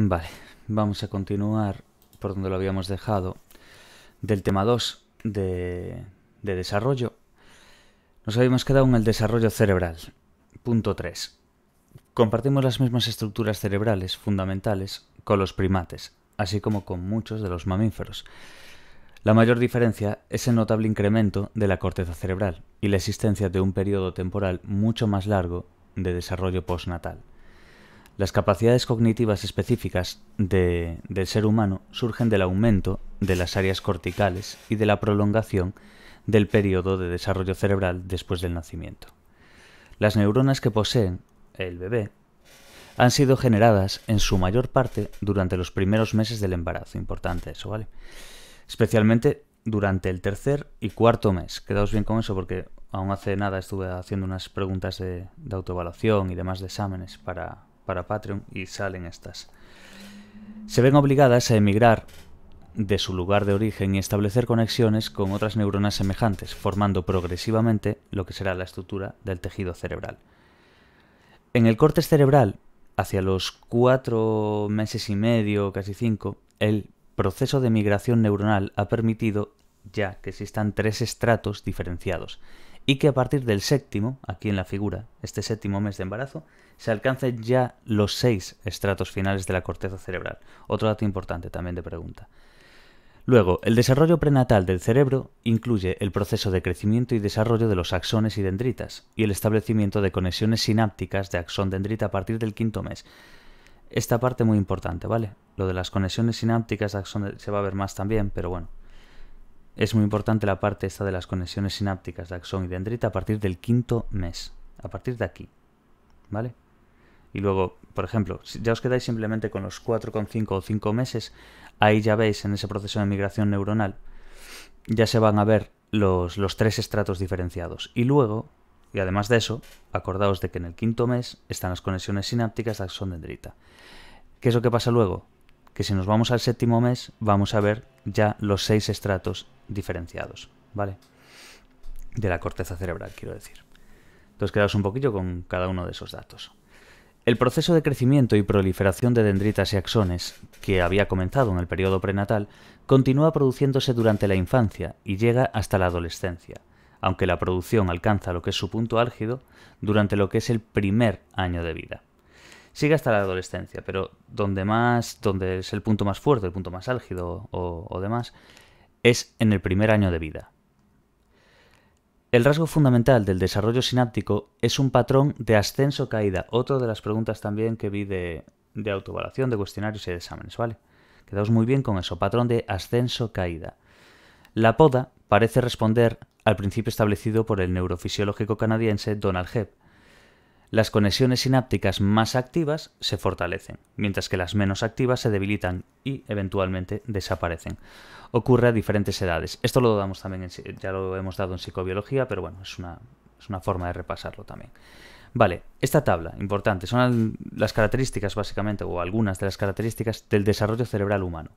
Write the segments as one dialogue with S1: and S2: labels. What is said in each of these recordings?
S1: Vale, vamos a continuar por donde lo habíamos dejado. Del tema 2 de desarrollo. Nos habíamos quedado en el desarrollo cerebral. Punto 3. Compartimos las mismas estructuras cerebrales fundamentales con los primates, así como con muchos de los mamíferos. La mayor diferencia es el notable incremento de la corteza cerebral y la existencia de un periodo temporal mucho más largo de desarrollo postnatal. Las capacidades cognitivas específicas del ser humano surgen del aumento de las áreas corticales y de la prolongación del periodo de desarrollo cerebral después del nacimiento. Las neuronas que poseen el bebé han sido generadas en su mayor parte durante los primeros meses del embarazo. Importante eso, ¿vale? Especialmente durante el tercer y cuarto mes. Quedaos bien con eso porque aún hace nada estuve haciendo unas preguntas de autoevaluación y demás de exámenes para Patreon y salen estas. Se ven obligadas a emigrar de su lugar de origen y establecer conexiones con otras neuronas semejantes, formando progresivamente lo que será la estructura del tejido cerebral. En el córtex cerebral, hacia los 4 meses y medio, casi 5, el proceso de migración neuronal ha permitido ya que existan 3 estratos diferenciados y que a partir del séptimo, aquí en la figura, este séptimo mes de embarazo, se alcancen ya los 6 estratos finales de la corteza cerebral. Otro dato importante también de pregunta. Luego, el desarrollo prenatal del cerebro incluye el proceso de crecimiento y desarrollo de los axones y dendritas y el establecimiento de conexiones sinápticas de axón-dendrita a partir del 5.º mes. Esta parte muy importante, ¿vale? Lo de las conexiones sinápticas de axón se va a ver más también, pero bueno. Es muy importante la parte esta de las conexiones sinápticas de axón y dendrita a partir del 5.º mes. A partir de aquí, ¿vale? Y luego, por ejemplo, si ya os quedáis simplemente con los 4,5 o 5 meses, ahí ya veis en ese proceso de migración neuronal, ya se van a ver los 3 estratos diferenciados. Y luego, y además de eso, acordaos de que en el 5.º mes están las conexiones sinápticas de axón-dendrita. ¿Qué es lo que pasa luego? Que si nos vamos al 7.º mes, vamos a ver ya los 6 estratos diferenciados, ¿vale? De la corteza cerebral, quiero decir. Entonces quedaos un poquillo con cada uno de esos datos. El proceso de crecimiento y proliferación de dendritas y axones, que había comenzado en el periodo prenatal, continúa produciéndose durante la infancia y llega hasta la adolescencia, aunque la producción alcanza lo que es su punto álgido durante lo que es el primer año de vida. Sigue hasta la adolescencia, pero donde es el punto más fuerte, el punto más álgido o demás, es en el primer año de vida. El rasgo fundamental del desarrollo sináptico es un patrón de ascenso-caída. Otra de las preguntas también que vi de autoevaluación, de cuestionarios y de exámenes, ¿vale? Quedaos muy bien con eso, patrón de ascenso-caída. La poda parece responder al principio establecido por el neurofisiológico canadiense Donald Hebb. Las conexiones sinápticas más activas se fortalecen, mientras que las menos activas se debilitan y eventualmente desaparecen. Ocurre a diferentes edades. Esto lo damos también, ya lo hemos dado en psicobiología, pero bueno, es una forma de repasarlo también. Vale, esta tabla, importante, son las características básicamente, o algunas de las características del desarrollo cerebral humano.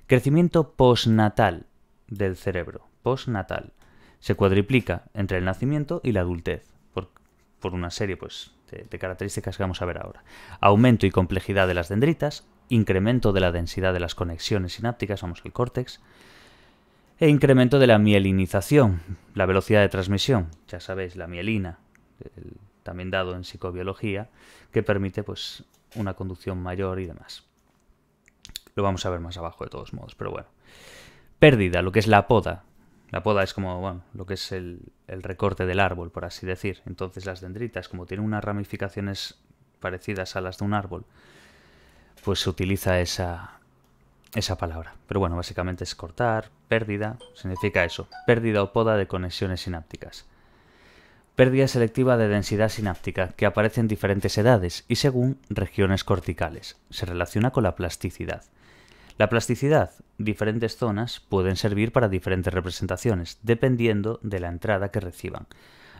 S1: Crecimiento postnatal del cerebro, postnatal. Se cuadriplica entre el nacimiento y la adultez, por una serie de características que vamos a ver ahora. Aumento y complejidad de las dendritas, incremento de la densidad de las conexiones sinápticas, vamos al córtex, e incremento de la mielinización, la velocidad de transmisión, ya sabéis, la mielina, también dado en psicobiología, que permite una conducción mayor y demás. Lo vamos a ver más abajo de todos modos, pero bueno. Pérdida, lo que es la poda. La poda es como, bueno, lo que es el recorte del árbol, por así decir. Entonces las dendritas, como tienen unas ramificaciones parecidas a las de un árbol, pues se utiliza esa palabra. Pero bueno, básicamente es cortar, pérdida, significa eso. Pérdida o poda de conexiones sinápticas. Pérdida selectiva de densidad sináptica, que aparece en diferentes edades y según regiones corticales. Se relaciona con la plasticidad. La plasticidad, diferentes zonas pueden servir para diferentes representaciones, dependiendo de la entrada que reciban.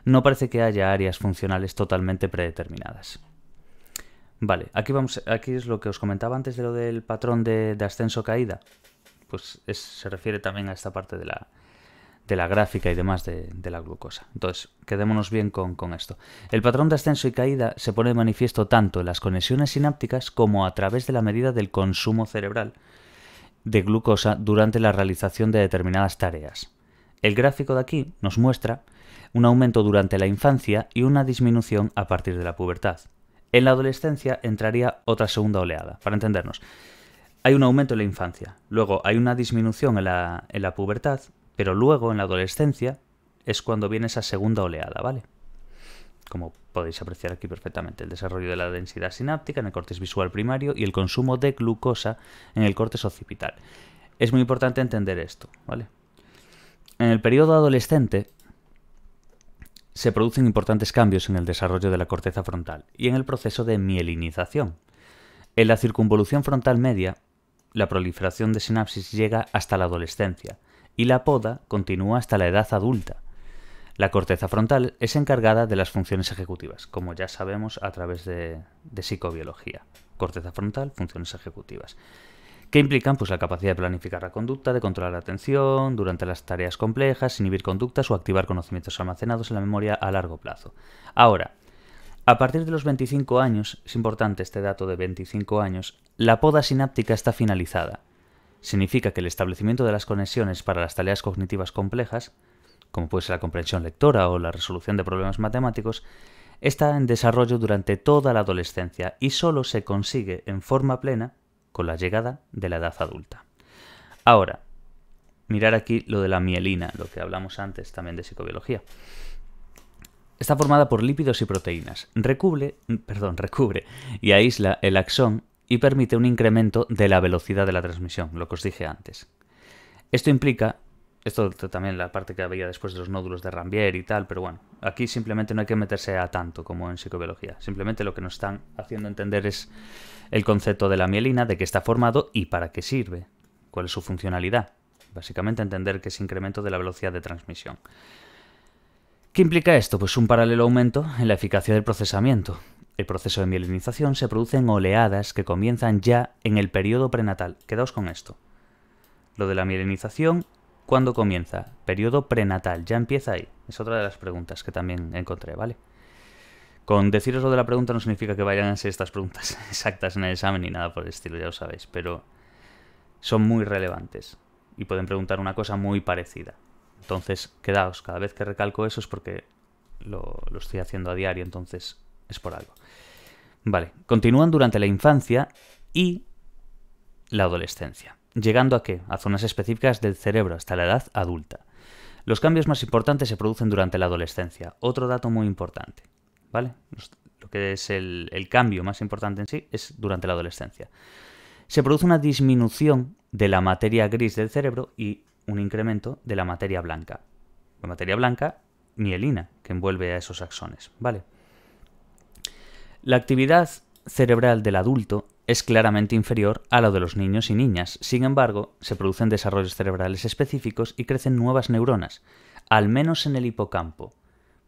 S1: No parece que haya áreas funcionales totalmente predeterminadas. Vale, aquí es lo que os comentaba antes de lo del patrón de ascenso-caída. Pues se refiere también a esta parte de de la gráfica y demás de la glucosa. Entonces, quedémonos bien con esto. El patrón de ascenso y caída se pone de manifiesto tanto en las conexiones sinápticas como a través de la medida del consumo cerebral de glucosa durante la realización de determinadas tareas. El gráfico de aquí nos muestra un aumento durante la infancia y una disminución a partir de la pubertad. En la adolescencia entraría otra segunda oleada, para entendernos. Hay un aumento en la infancia, luego hay una disminución en la pubertad, pero luego en la adolescencia es cuando viene esa segunda oleada, ¿vale? Como podéis apreciar aquí perfectamente, el desarrollo de la densidad sináptica en el córtex visual primario y el consumo de glucosa en el córtex occipital. Es muy importante entender esto, ¿vale? En el periodo adolescente se producen importantes cambios en el desarrollo de la corteza frontal y en el proceso de mielinización. En la circunvolución frontal media, la proliferación de sinapsis llega hasta la adolescencia y la poda continúa hasta la edad adulta. La corteza frontal es encargada de las funciones ejecutivas, como ya sabemos a través de psicobiología. Corteza frontal, funciones ejecutivas. Que implican pues, la capacidad de planificar la conducta, de controlar la atención durante las tareas complejas, inhibir conductas o activar conocimientos almacenados en la memoria a largo plazo. Ahora, a partir de los 25 años, es importante este dato de 25 años, la poda sináptica está finalizada. Significa que el establecimiento de las conexiones para las tareas cognitivas complejas, como puede ser la comprensión lectora o la resolución de problemas matemáticos, está en desarrollo durante toda la adolescencia y solo se consigue en forma plena con la llegada de la edad adulta. Ahora, mirar aquí lo de la mielina, lo que hablamos antes también de psicobiología. Está formada por lípidos y proteínas. Recubre y aísla el axón y permite un incremento de la velocidad de la transmisión, lo que os dije antes. Esto implica, esto también la parte que había después de los nódulos de Ranvier y tal, pero bueno, aquí simplemente no hay que meterse a tanto como en psicobiología. Simplemente lo que nos están haciendo entender es el concepto de la mielina, de qué está formado y para qué sirve, cuál es su funcionalidad. Básicamente entender que es incremento de la velocidad de transmisión. ¿Qué implica esto? Pues un paralelo aumento en la eficacia del procesamiento. El proceso de mielinización se produce en oleadas que comienzan ya en el periodo prenatal. Quedaos con esto. Lo de la mielinización, ¿cuándo comienza? Periodo prenatal, ya empieza ahí. Es otra de las preguntas que también encontré, ¿vale? Con deciros lo de la pregunta no significa que vayan a ser estas preguntas exactas en el examen ni nada por el estilo, ya lo sabéis, pero son muy relevantes y pueden preguntar una cosa muy parecida. Entonces, quedaos, cada vez que recalco eso es porque lo estoy haciendo a diario, entonces es por algo. Vale, continúan durante la infancia y la adolescencia. ¿Llegando a qué? A zonas específicas del cerebro hasta la edad adulta. Los cambios más importantes se producen durante la adolescencia. Otro dato muy importante, ¿vale? Lo que es el cambio más importante en sí es durante la adolescencia. Se produce una disminución de la materia gris del cerebro y un incremento de la materia blanca. La materia blanca, mielina, que envuelve a esos axones, ¿vale? La actividad cerebral del adulto es claramente inferior a la de los niños y niñas. Sin embargo, se producen desarrollos cerebrales específicos y crecen nuevas neuronas, al menos en el hipocampo,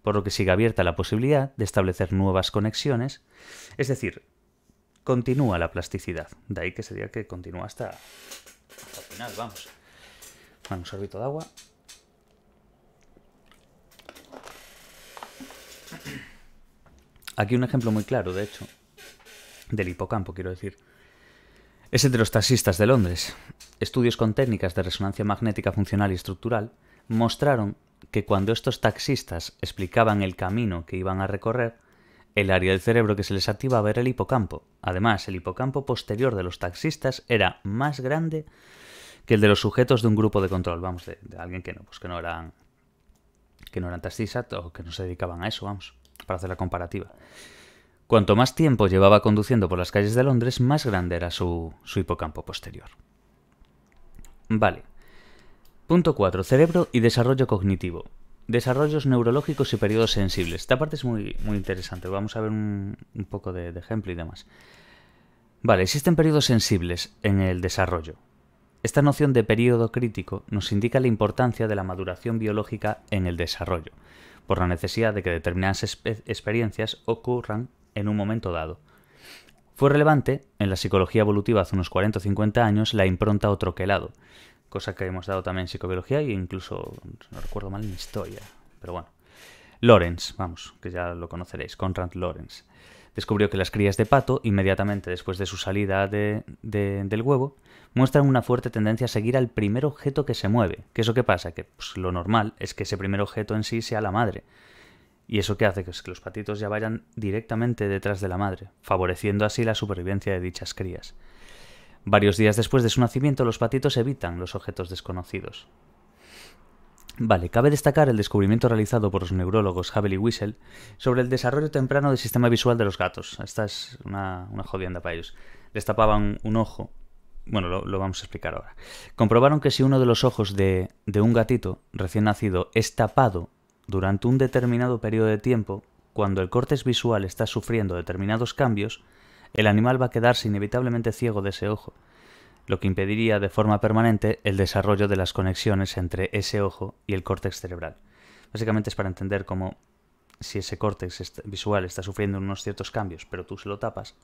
S1: por lo que sigue abierta la posibilidad de establecer nuevas conexiones, es decir, continúa la plasticidad. De ahí que se diga que continúa hasta el final, vamos. Bueno, un sorbito de agua. Aquí un ejemplo muy claro, de hecho, del hipocampo, quiero decir. Es el de los taxistas de Londres. Estudios con técnicas de resonancia magnética funcional y estructural mostraron que cuando estos taxistas explicaban el camino que iban a recorrer, el área del cerebro que se les activaba era el hipocampo. Además, el hipocampo posterior de los taxistas era más grande que el de los sujetos de un grupo de control, vamos, de alguien que no eran taxistas o que no se dedicaban a eso, vamos, para hacer la comparativa. Cuanto más tiempo llevaba conduciendo por las calles de Londres, más grande era su hipocampo posterior. Vale. Punto 4. Cerebro y desarrollo cognitivo. Desarrollos neurológicos y periodos sensibles. Esta parte es muy interesante. Vamos a ver un poco de ejemplo y demás. Vale, existen periodos sensibles en el desarrollo. Esta noción de periodo crítico nos indica la importancia de la maduración biológica en el desarrollo, por la necesidad de que determinadas experiencias ocurran en un momento dado. Fue relevante en la psicología evolutiva hace unos 40 o 50 años la impronta o troquelado, cosa que hemos dado también en psicobiología e incluso, no recuerdo mal, en historia, pero bueno. Lawrence, vamos, que ya lo conoceréis, Konrad Lorenz, descubrió que las crías de pato, inmediatamente después de su salida del huevo, muestran una fuerte tendencia a seguir al primer objeto que se mueve. ¿Qué es lo que pasa? Que pues, lo normal es que ese primer objeto en sí sea la madre. ¿Y eso qué hace? Que es que los patitos ya vayan directamente detrás de la madre, favoreciendo así la supervivencia de dichas crías. Varios días después de su nacimiento, los patitos evitan los objetos desconocidos. Vale, cabe destacar el descubrimiento realizado por los neurólogos Havel y Wiesel sobre el desarrollo temprano del sistema visual de los gatos. Esta es una jodienda para ellos. Les tapaban un ojo. Bueno, lo vamos a explicar ahora. Comprobaron que si uno de los ojos de un gatito recién nacido es tapado durante un determinado periodo de tiempo, cuando el córtex visual está sufriendo determinados cambios, el animal va a quedarse inevitablemente ciego de ese ojo, lo que impediría de forma permanente el desarrollo de las conexiones entre ese ojo y el córtex cerebral. Básicamente es para entender cómo si ese córtex visual está sufriendo unos ciertos cambios, pero tú se lo tapas,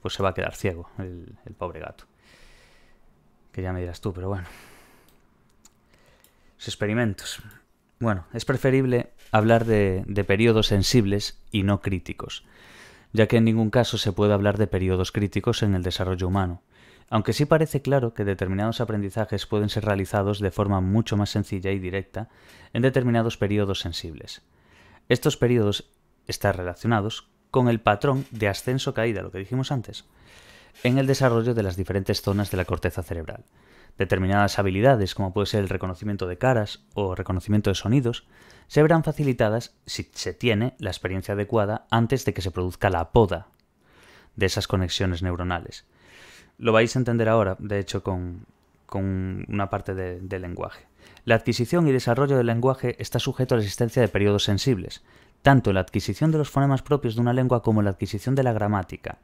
S1: pues se va a quedar ciego el pobre gato. Que ya me dirás tú, pero bueno. Los experimentos. Bueno, es preferible hablar de periodos sensibles y no críticos, ya que en ningún caso se puede hablar de periodos críticos en el desarrollo humano, aunque sí parece claro que determinados aprendizajes pueden ser realizados de forma mucho más sencilla y directa en determinados periodos sensibles. Estos periodos están relacionados con el patrón de ascenso-caída, lo que dijimos antes, en el desarrollo de las diferentes zonas de la corteza cerebral. Determinadas habilidades, como puede ser el reconocimiento de caras o reconocimiento de sonidos, se verán facilitadas si se tiene la experiencia adecuada antes de que se produzca la poda de esas conexiones neuronales. Lo vais a entender ahora, de hecho, con una parte del lenguaje. La adquisición y desarrollo del lenguaje está sujeto a la existencia de periodos sensibles, tanto en la adquisición de los fonemas propios de una lengua como en la adquisición de la gramática.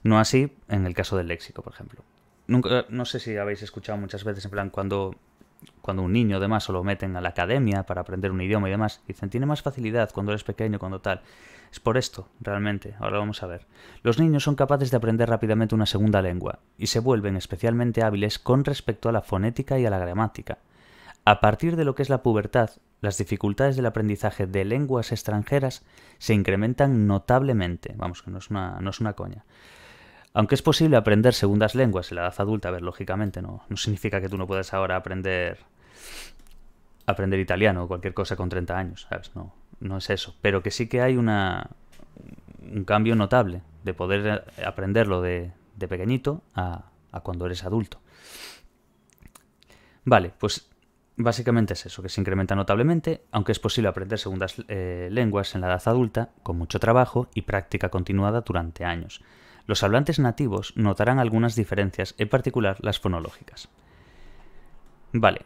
S1: No así en el caso del léxico, por ejemplo. No sé si habéis escuchado muchas veces, en plan, cuando un niño, además, o lo meten a la academia para aprender un idioma y demás, dicen, tiene más facilidad cuando eres pequeño, cuando tal. Es por esto, realmente. Ahora vamos a ver. Los niños son capaces de aprender rápidamente una segunda lengua y se vuelven especialmente hábiles con respecto a la fonética y a la gramática. A partir de lo que es la pubertad, las dificultades del aprendizaje de lenguas extranjeras se incrementan notablemente. Vamos, que no es una coña. Aunque es posible aprender segundas lenguas en la edad adulta, a ver, lógicamente no significa que tú no puedas ahora aprender italiano o cualquier cosa con 30 años, ¿sabes? No es eso. Pero que sí que hay un cambio notable de poder aprenderlo de pequeñito a cuando eres adulto. Vale, pues básicamente es eso, que se incrementa notablemente, aunque es posible aprender segundas lenguas en la edad adulta con mucho trabajo y práctica continuada durante años. Los hablantes nativos notarán algunas diferencias, en particular las fonológicas. Vale,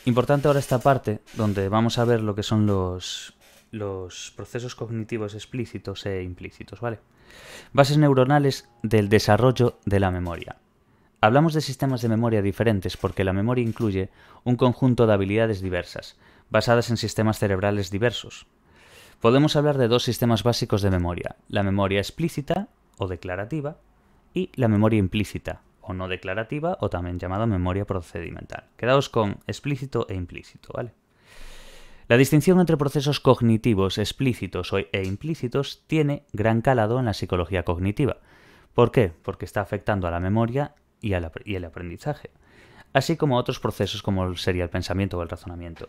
S1: importante ahora esta parte donde vamos a ver lo que son los procesos cognitivos explícitos e implícitos, ¿vale? Bases neuronales del desarrollo de la memoria. Hablamos de sistemas de memoria diferentes porque la memoria incluye un conjunto de habilidades diversas, basadas en sistemas cerebrales diversos. Podemos hablar de dos sistemas básicos de memoria, la memoria explícita o declarativa y la memoria implícita o no declarativa o también llamada memoria procedimental. Quedaos con explícito e implícito, ¿vale? La distinción entre procesos cognitivos explícitos e implícitos tiene gran calado en la psicología cognitiva. ¿Por qué? Porque está afectando a la memoria y el aprendizaje, así como a otros procesos como sería el pensamiento o el razonamiento.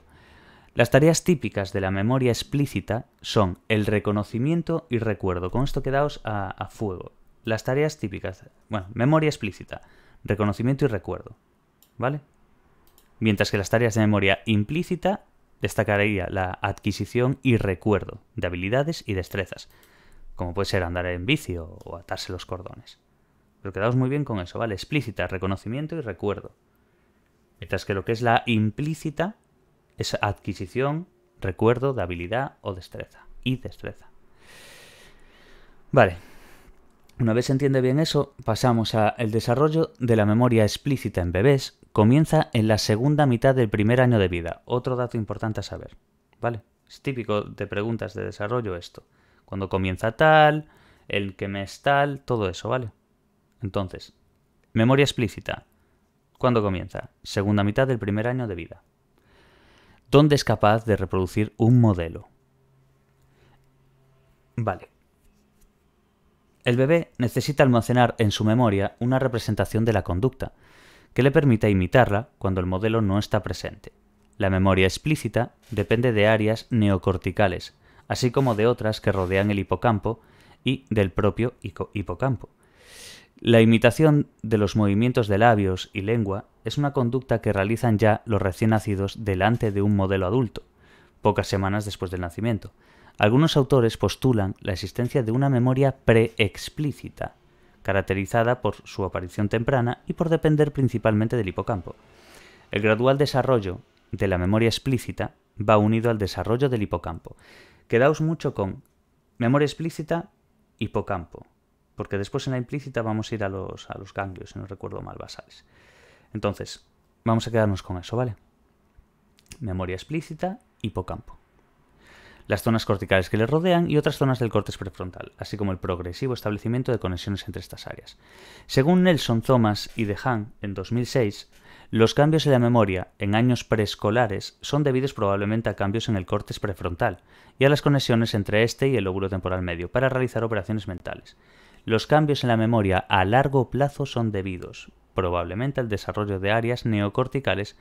S1: Las tareas típicas de la memoria explícita son el reconocimiento y recuerdo. Con esto quedaos a fuego. Las tareas típicas, bueno, memoria explícita, reconocimiento y recuerdo, ¿vale? Mientras que las tareas de memoria implícita destacaría la adquisición y recuerdo de habilidades y destrezas, como puede ser andar en bici o atarse los cordones. Pero quedaos muy bien con eso, ¿vale? Explícita, reconocimiento y recuerdo. Mientras que lo que es la implícita es adquisición, recuerdo de habilidad o destreza. Y destreza. Vale. Una vez se entiende bien eso, pasamos al desarrollo de la memoria explícita en bebés. Comienza en la segunda mitad del primer año de vida. Otro dato importante a saber. ¿Vale? Es típico de preguntas de desarrollo esto. Cuando comienza tal, el que mes tal, todo eso, ¿vale? Entonces, memoria explícita. ¿Cuándo comienza? Segunda mitad del primer año de vida. ¿Dónde es capaz de reproducir un modelo? Vale. El bebé necesita almacenar en su memoria una representación de la conducta, que le permita imitarla cuando el modelo no está presente. La memoria explícita depende de áreas neocorticales, así como de otras que rodean el hipocampo y del propio hipocampo. La imitación de los movimientos de labios y lengua es una conducta que realizan ya los recién nacidos delante de un modelo adulto, pocas semanas después del nacimiento. Algunos autores postulan la existencia de una memoria preexplícita, caracterizada por su aparición temprana y por depender principalmente del hipocampo. El gradual desarrollo de la memoria explícita va unido al desarrollo del hipocampo. Quedaos mucho con memoria explícita, hipocampo, porque después en la implícita vamos a ir a los ganglios, si no recuerdo mal, basales. Entonces, vamos a quedarnos con eso, ¿vale? Memoria explícita, hipocampo. Las zonas corticales que le rodean y otras zonas del córtex prefrontal, así como el progresivo establecimiento de conexiones entre estas áreas. Según Nelson, Thomas y DeHaan en 2006, los cambios en la memoria en años preescolares son debidos probablemente a cambios en el córtex prefrontal y a las conexiones entre este y el lóbulo temporal medio para realizar operaciones mentales. Los cambios en la memoria a largo plazo son debidos probablemente al desarrollo de áreas neocorticales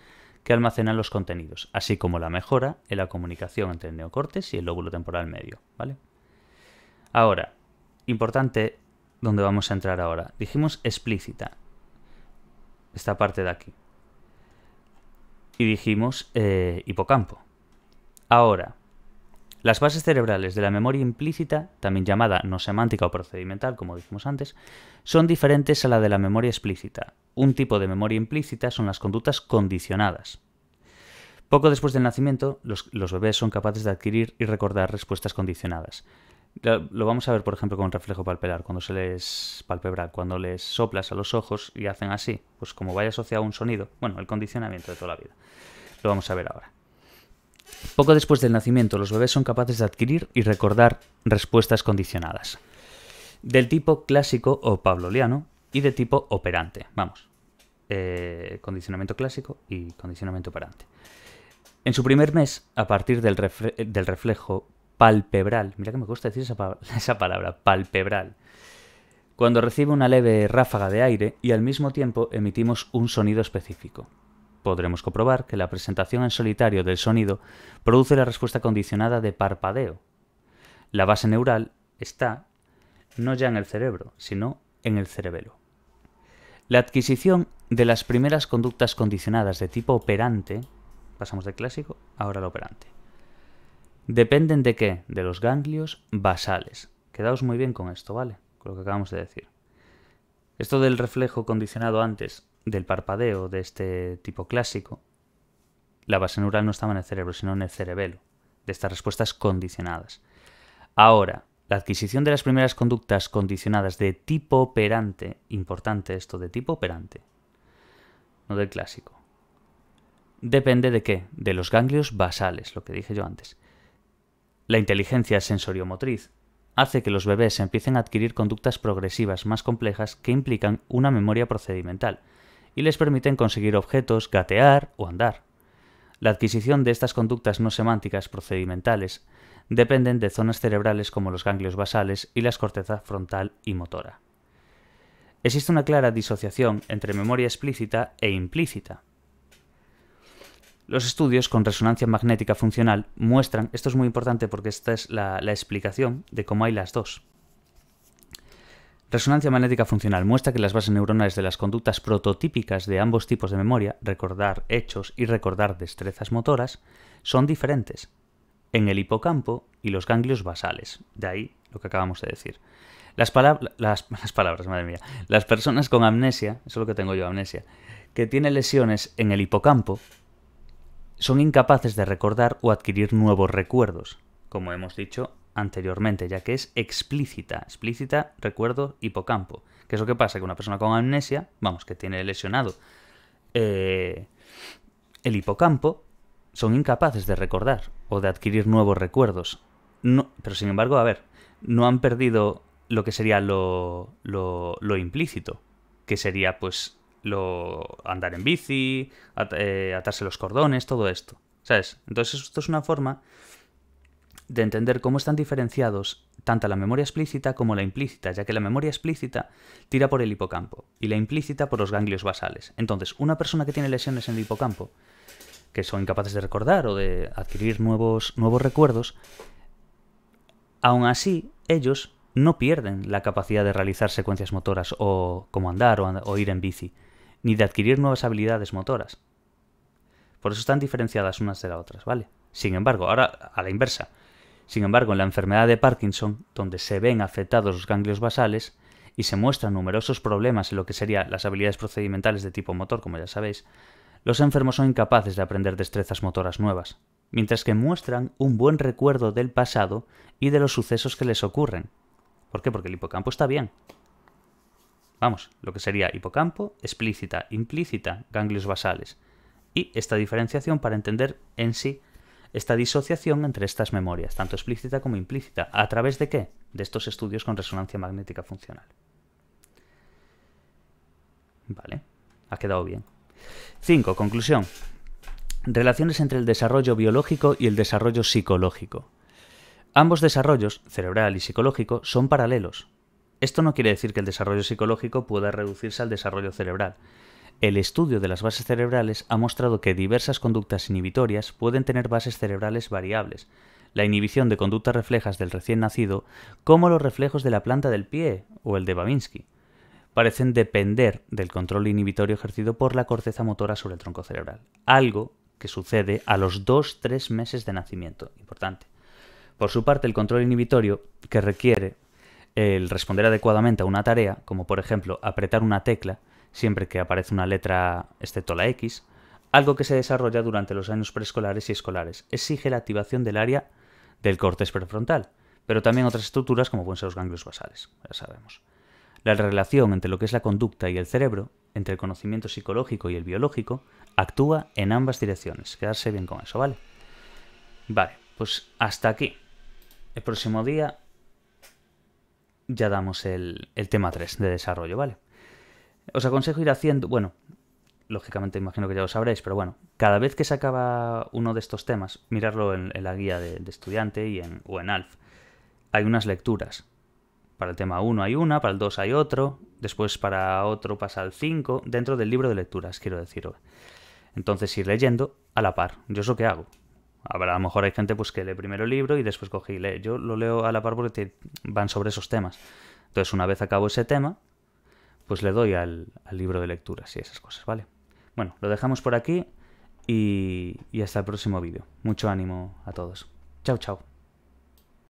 S1: que almacenan los contenidos, así como la mejora en la comunicación entre el neocórtex y el lóbulo temporal medio, ¿vale? Ahora, importante donde vamos a entrar ahora. Dijimos explícita, esta parte de aquí. Y dijimos hipocampo. Ahora, las bases cerebrales de la memoria implícita, también llamada no semántica o procedimental, como dijimos antes, son diferentes a la de la memoria explícita. Un tipo de memoria implícita son las conductas condicionadas. Poco después del nacimiento, los bebés son capaces de adquirir y recordar respuestas condicionadas. Lo vamos a ver, por ejemplo, con el reflejo palpebral, cuando les soplas a los ojos y hacen así, pues como vaya asociado a un sonido, bueno, el condicionamiento de toda la vida. Lo vamos a ver ahora. Poco después del nacimiento, los bebés son capaces de adquirir y recordar respuestas condicionadas, del tipo clásico o pavloviano y de tipo operante. Condicionamiento clásico y condicionamiento operante. En su primer mes, a partir del reflejo palpebral, mira que me cuesta decir esa palabra, palpebral, cuando recibe una leve ráfaga de aire y al mismo tiempo emitimos un sonido específico. Podremos comprobar que la presentación en solitario del sonido produce la respuesta condicionada de parpadeo. La base neural está no ya en el cerebro, sino en el cerebelo. La adquisición de las primeras conductas condicionadas de tipo operante, pasamos del clásico, ahora al operante, dependen ¿de qué? De los ganglios basales. Quedaos muy bien con esto, ¿vale? Con lo que acabamos de decir. Esto del reflejo condicionado antes del parpadeo de este tipo clásico, la base neural no estaba en el cerebro, sino en el cerebelo, de estas respuestas condicionadas. Ahora, la adquisición de las primeras conductas condicionadas de tipo operante, importante esto, de tipo operante, no del clásico, depende ¿de qué? De los ganglios basales, lo que dije yo antes. La inteligencia sensoriomotriz hace que los bebés empiecen a adquirir conductas progresivas más complejas que implican una memoria procedimental y les permiten conseguir objetos, gatear o andar. La adquisición de estas conductas no semánticas procedimentales dependen de zonas cerebrales como los ganglios basales y las cortezas frontal y motora. Existe una clara disociación entre memoria explícita e implícita. Los estudios con resonancia magnética funcional muestran, esto es muy importante porque esta es la explicación de cómo hay las dos. Resonancia magnética funcional muestra que las bases neuronales de las conductas prototípicas de ambos tipos de memoria, recordar hechos y recordar destrezas motoras, son diferentes en el hipocampo y los ganglios basales. De ahí lo que acabamos de decir. Las palabras, madre mía. Las personas con amnesia, eso es lo que tengo yo, amnesia, que tienen lesiones en el hipocampo, son incapaces de recordar o adquirir nuevos recuerdos, como hemos dicho anteriormente, ya que es explícita. Explícita, recuerdo, hipocampo. ¿Qué es lo que pasa? Que una persona con amnesia, que tiene lesionado el hipocampo, son incapaces de recordar o de adquirir nuevos recuerdos. No, pero sin embargo, no han perdido lo que sería lo implícito, que sería pues andar en bici, atarse los cordones, todo esto, ¿sabes? Entonces esto es una forma de entender cómo están diferenciados tanto la memoria explícita como la implícita, ya que la memoria explícita tira por el hipocampo y la implícita por los ganglios basales. Entonces, una persona que tiene lesiones en el hipocampo, que son incapaces de recordar o de adquirir nuevos recuerdos, aún así, ellos no pierden la capacidad de realizar secuencias motoras o como andar o ir en bici, ni de adquirir nuevas habilidades motoras. Por eso están diferenciadas unas de las otras, ¿vale? Sin embargo, ahora a la inversa. Sin embargo, en la enfermedad de Parkinson, donde se ven afectados los ganglios basales y se muestran numerosos problemas en lo que serían las habilidades procedimentales de tipo motor, como ya sabéis, los enfermos son incapaces de aprender destrezas motoras nuevas, mientras que muestran un buen recuerdo del pasado y de los sucesos que les ocurren. ¿Por qué? Porque el hipocampo está bien. Vamos, lo que sería hipocampo, explícita, implícita, ganglios basales. Y esta diferenciación para entender en sí esta disociación entre estas memorias, tanto explícita como implícita. ¿A través de qué? De estos estudios con resonancia magnética funcional. Vale, ha quedado bien. 5. Conclusión. Relaciones entre el desarrollo biológico y el desarrollo psicológico. Ambos desarrollos, cerebral y psicológico, son paralelos. Esto no quiere decir que el desarrollo psicológico pueda reducirse al desarrollo cerebral. El estudio de las bases cerebrales ha mostrado que diversas conductas inhibitorias pueden tener bases cerebrales variables. La inhibición de conductas reflejas del recién nacido, como los reflejos de la planta del pie o el de Babinski, parecen depender del control inhibitorio ejercido por la corteza motora sobre el tronco cerebral, algo que sucede a los 2-3 meses de nacimiento. Importante. Por su parte, el control inhibitorio, que requiere el responder adecuadamente a una tarea, como por ejemplo apretar una tecla siempre que aparece una letra excepto la X, algo que se desarrolla durante los años preescolares y escolares, exige la activación del área del córtex prefrontal, pero también otras estructuras como pueden ser los ganglios basales, ya sabemos. La relación entre lo que es la conducta y el cerebro, entre el conocimiento psicológico y el biológico, actúa en ambas direcciones. Quedarse bien con eso, ¿vale? Vale, pues hasta aquí. El próximo día ya damos el tema 3 de desarrollo, ¿vale? Os aconsejo ir haciendo, bueno, lógicamente imagino que ya lo sabréis, pero bueno, cada vez que se acaba uno de estos temas, mirarlo en la guía de estudiante o en ALF. Hay unas lecturas. Para el tema 1 hay una, para el 2 hay otro, después para otro pasa al 5, dentro del libro de lecturas, quiero decir. Entonces ir leyendo a la par. Yo es lo que hago. A lo mejor hay gente pues que lee primero el libro y después coge y lee. Yo lo leo a la par porque van sobre esos temas. Entonces una vez acabo ese tema, pues le doy al libro de lecturas y esas cosas, ¿vale? Bueno, lo dejamos por aquí y hasta el próximo vídeo. Mucho ánimo a todos. Chao, chao.